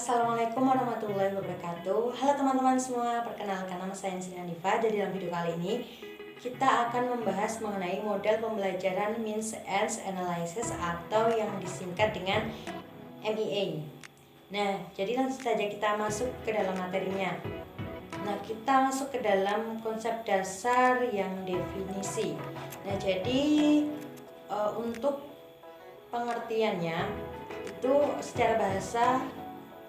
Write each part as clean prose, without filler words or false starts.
Assalamualaikum warahmatullahi wabarakatuh. Halo teman-teman semua, perkenalkan nama saya Sina Nifa. Jadi dalam video kali ini kita akan membahas mengenai model pembelajaran Means Ends Analysis atau yang disingkat dengan MEA. Nah, jadi langsung saja kita masuk ke dalam materinya. Nah, kita masuk ke dalam konsep dasar yang definisi. Nah, jadi untuk pengertiannya itu secara bahasa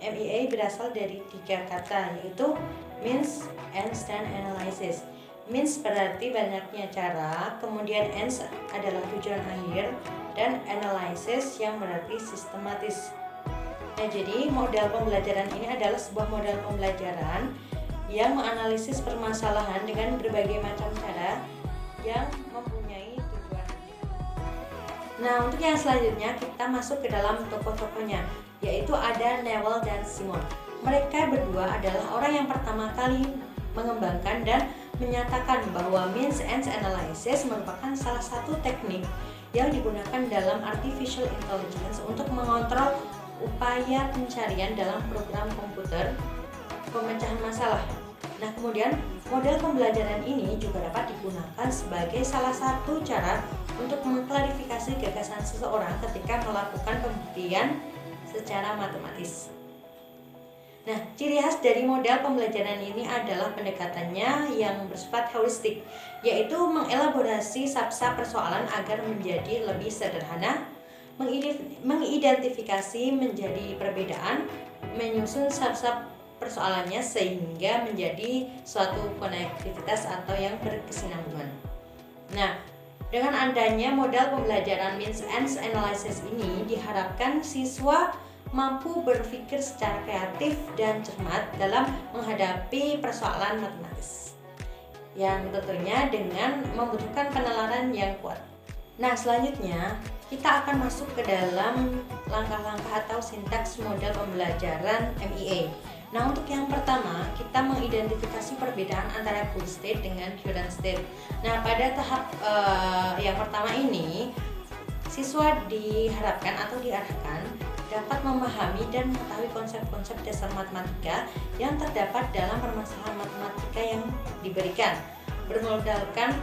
MEA berasal dari 3 kata, yaitu means, ends, dan analysis. Means berarti banyaknya cara, kemudian ends adalah tujuan akhir, dan analysis yang berarti sistematis. Nah, jadi model pembelajaran ini adalah sebuah model pembelajaran yang menganalisis permasalahan dengan berbagai macam cara yang mempunyai tujuan. Nah, untuk yang selanjutnya kita masuk ke dalam tokoh-tokohnya, yaitu ada Newell dan Simon. Mereka berdua adalah orang yang pertama kali mengembangkan dan menyatakan bahwa Means Ends Analysis merupakan salah satu teknik yang digunakan dalam artificial intelligence untuk mengontrol upaya pencarian dalam program komputer pemecahan masalah. Nah, kemudian model pembelajaran ini juga dapat digunakan sebagai salah satu cara untuk mengklarifikasi gagasan seseorang ketika melakukan pembuktian secara matematis. Nah, ciri khas dari model pembelajaran ini adalah pendekatannya yang bersifat heuristik, yaitu mengelaborasi subset persoalan agar menjadi lebih sederhana, mengidentifikasi menjadi perbedaan, menyusun subset persoalannya sehingga menjadi suatu konektivitas atau yang berkesinambungan. Nah, dengan adanya model pembelajaran Means Ends Analysis ini diharapkan siswa mampu berpikir secara kreatif dan cermat dalam menghadapi persoalan matematis yang tentunya dengan membutuhkan penalaran yang kuat. Nah, selanjutnya kita akan masuk ke dalam langkah-langkah atau sintaks model pembelajaran MEA. Nah, untuk yang pertama, kita mengidentifikasi perbedaan antara goal state dengan current state. Nah, pada tahap yang pertama ini, siswa diharapkan atau diarahkan dapat memahami dan mengetahui konsep-konsep dasar matematika yang terdapat dalam permasalahan matematika yang diberikan. Bermodalkan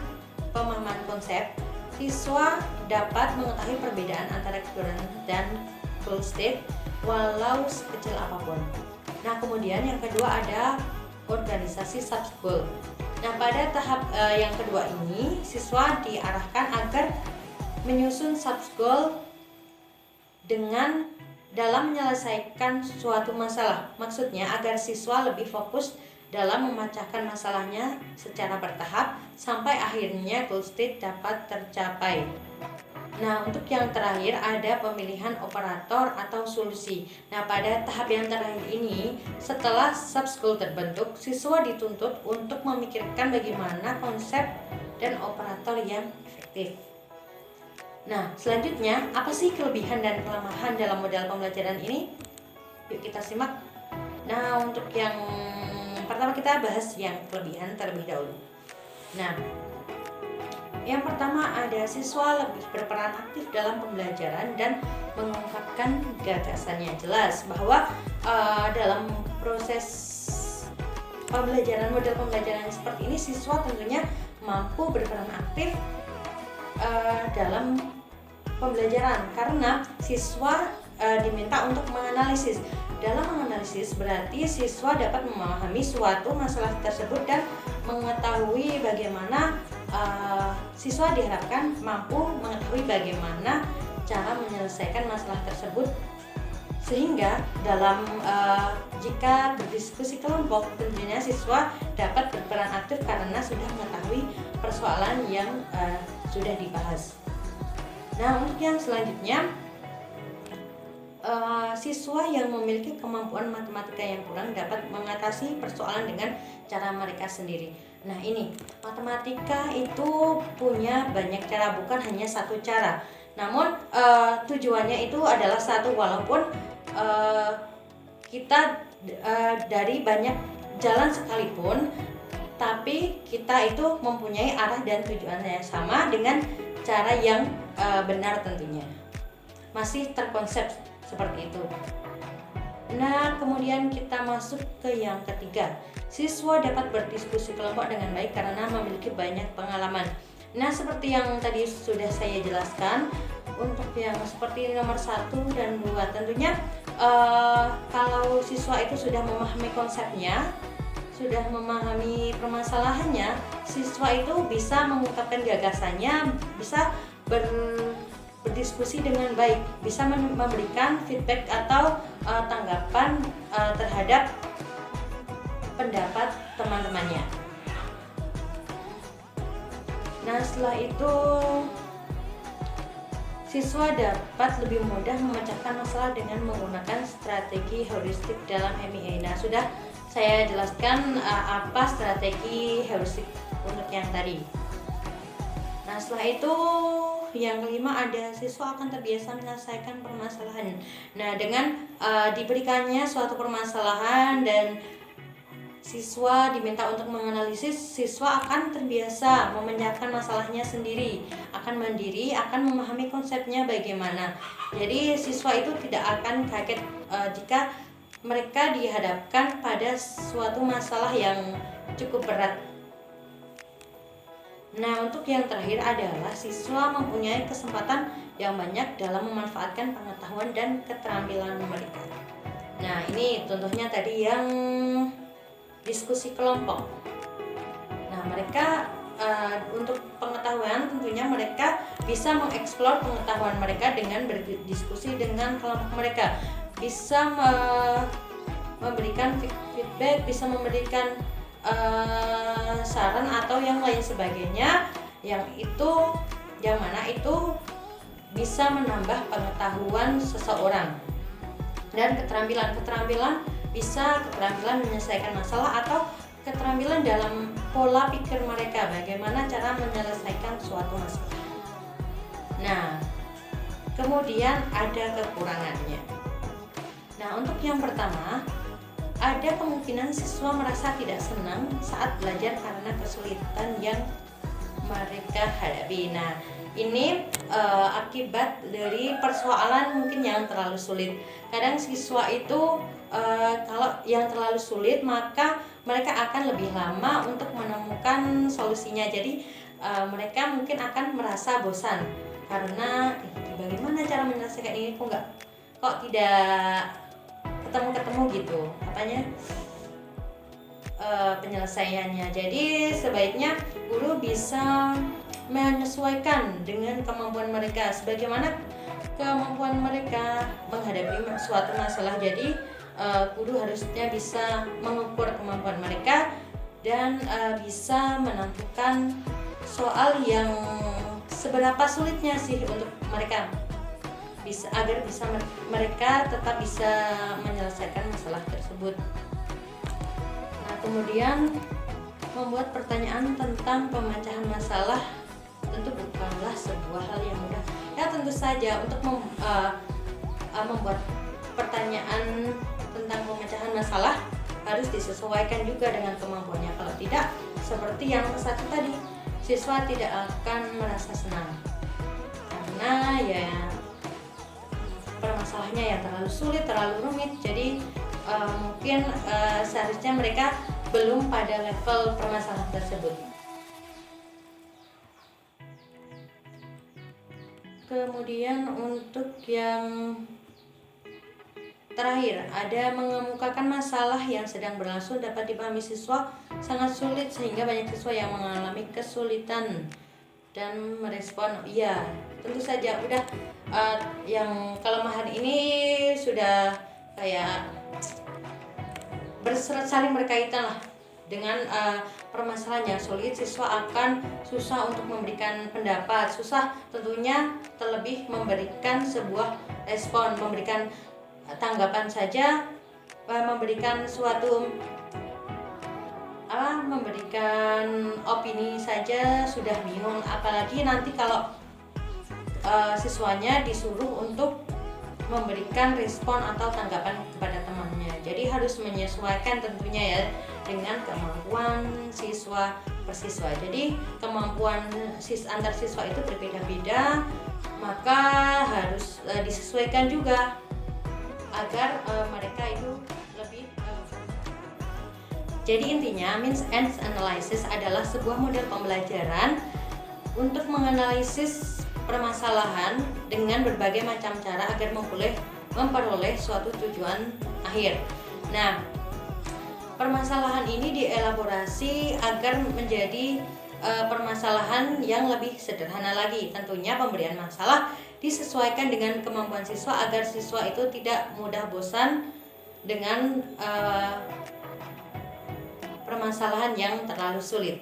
pemahaman konsep, siswa dapat mengetahui perbedaan antara current dan goal state walau sekecil apapun. Nah, kemudian yang kedua ada organisasi sub-goal. Nah, pada tahap yang kedua ini, siswa diarahkan agar menyusun sub-goal dengan dalam menyelesaikan suatu masalah. Maksudnya agar siswa lebih fokus dalam memecahkan masalahnya secara bertahap sampai akhirnya goal state dapat tercapai. Nah, untuk yang terakhir ada pemilihan operator atau solusi. Nah, pada tahap yang terakhir ini, setelah sub-goal terbentuk, siswa dituntut untuk memikirkan bagaimana konsep dan operator yang efektif. Nah, selanjutnya, apa sih kelebihan dan kelemahan dalam model pembelajaran ini? Yuk kita simak. Nah, untuk yang pertama kita bahas yang kelebihan terlebih dahulu. Nah, yang pertama ada siswa lebih berperan aktif dalam pembelajaran dan mengungkapkan gagasannya. Jelas bahwa dalam proses pembelajaran model pembelajaran seperti ini, siswa tentunya mampu berperan aktif dalam pembelajaran karena siswa diminta untuk menganalisis. Dalam menganalisis berarti siswa dapat memahami suatu masalah tersebut dan mengetahui bagaimana siswa diharapkan mampu mengetahui bagaimana cara menyelesaikan masalah tersebut, sehingga dalam jika berdiskusi kelompok tentunya siswa dapat berperan aktif karena sudah mengetahui persoalan yang sudah dibahas. Nah, untuk yang selanjutnya siswa yang memiliki kemampuan matematika yang kurang dapat mengatasi persoalan dengan cara mereka sendiri. Nah, ini matematika itu punya banyak cara, bukan hanya satu cara. Namun tujuannya itu adalah satu, walaupun kita dari banyak jalan sekalipun, tapi kita itu mempunyai arah dan tujuannya yang sama dengan cara yang benar tentunya. Masih terkonsep seperti itu. Nah, kemudian kita masuk ke yang ketiga. Siswa dapat berdiskusi kelompok dengan baik karena memiliki banyak pengalaman. Nah, seperti yang tadi sudah saya jelaskan, untuk yang seperti nomor 1 dan 2 tentunya kalau siswa itu sudah memahami konsepnya, sudah memahami permasalahannya, siswa itu bisa mengungkapkan gagasannya, bisa berdiskusi dengan baik, bisa memberikan feedback atau tanggapan terhadap pendapat teman-temannya. Nah, setelah itu siswa dapat lebih mudah memecahkan masalah dengan menggunakan strategi heuristik dalam MEA. Nah, sudah saya jelaskan apa strategi heuristik untuk yang tadi. Nah, setelah itu yang kelima ada siswa akan terbiasa menyelesaikan permasalahan. Nah, dengan diberikannya suatu permasalahan dan siswa diminta untuk menganalisis, siswa akan terbiasa memecahkan masalahnya sendiri, akan mandiri, akan memahami konsepnya bagaimana. Jadi siswa itu tidak akan kaget jika mereka dihadapkan pada suatu masalah yang cukup berat. Nah, untuk yang terakhir adalah siswa mempunyai kesempatan yang banyak dalam memanfaatkan pengetahuan dan keterampilan mereka. Nah, ini contohnya tadi yang diskusi kelompok. Nah, mereka untuk pengetahuan tentunya mereka bisa mengeksplor pengetahuan mereka dengan berdiskusi dengan kelompok mereka, bisa memberikan feedback, bisa memberikan saran atau yang lain sebagainya, yang mana itu bisa menambah pengetahuan seseorang. Dan keterampilan bisa keterampilan menyelesaikan masalah atau keterampilan dalam pola pikir mereka, bagaimana cara menyelesaikan suatu masalah. Nah, kemudian ada kekurangannya. Nah, untuk yang pertama, ada kemungkinan siswa merasa tidak senang saat belajar karena kesulitan yang mereka hadapi. Nah, ini akibat dari persoalan mungkin yang terlalu sulit. Kadang siswa itu kalau yang terlalu sulit, maka mereka akan lebih lama untuk menemukan solusinya. Jadi mereka mungkin akan merasa bosan karena bagaimana cara menyelesaikan ini, kok tidak ketemu gitu katanya penyelesaiannya. Jadi sebaiknya guru bisa menyesuaikan dengan kemampuan mereka, sebagaimana kemampuan mereka menghadapi suatu masalah. Jadi guru harusnya bisa mengukur kemampuan mereka dan bisa menentukan soal yang seberapa sulitnya sih untuk mereka, agar mereka tetap bisa menyelesaikan masalah tersebut. Nah, kemudian membuat pertanyaan tentang pemecahan masalah tentu bukanlah sebuah hal yang mudah. Ya, tentu saja untuk membuat pertanyaan tentang pemecahan masalah harus disesuaikan juga dengan kemampuannya. Kalau tidak, seperti yang satu tadi, siswa tidak akan merasa senang karena ya permasalahannya yang terlalu sulit, terlalu rumit. Jadi mungkin seharusnya mereka belum pada level permasalahan tersebut. Kemudian untuk yang terakhir, ada mengemukakan masalah yang sedang berlangsung dapat dipahami siswa sangat sulit, sehingga banyak siswa yang mengalami kesulitan dan merespon. Iya, tentu saja udah yang kelemahan ini sudah kayak saling berkaitan lah dengan permasalahan yang sulit. Siswa akan susah untuk memberikan pendapat, susah tentunya terlebih memberikan sebuah respon, memberikan tanggapan saja, memberikan suatu memberikan opini saja sudah bingung, apalagi nanti kalau siswanya disuruh untuk memberikan respon atau tanggapan kepada temannya. Jadi harus menyesuaikan tentunya ya dengan kemampuan siswa per siswa. Jadi kemampuan antar siswa itu berbeda-beda, maka harus disesuaikan juga. agar mereka itu lebih jadi intinya means and analysis adalah sebuah model pembelajaran untuk menganalisis permasalahan dengan berbagai macam cara agar memperoleh suatu tujuan akhir. Nah, permasalahan ini dielaborasi agar menjadi permasalahan yang lebih sederhana lagi. Tentunya pemberian masalah disesuaikan dengan kemampuan siswa agar siswa itu tidak mudah bosan dengan permasalahan yang terlalu sulit.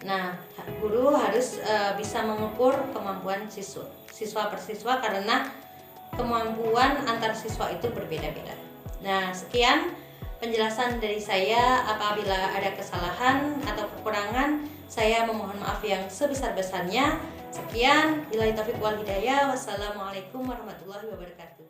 Nah, guru harus bisa mengukur kemampuan siswa per siswa karena kemampuan antar siswa itu berbeda-beda. Nah, sekian penjelasan dari saya. Apabila ada kesalahan atau kekurangan, saya memohon maaf yang sebesar-besarnya. Sekian, billahi taufiq wal hidayah. Wassalamualaikum warahmatullahi wabarakatuh.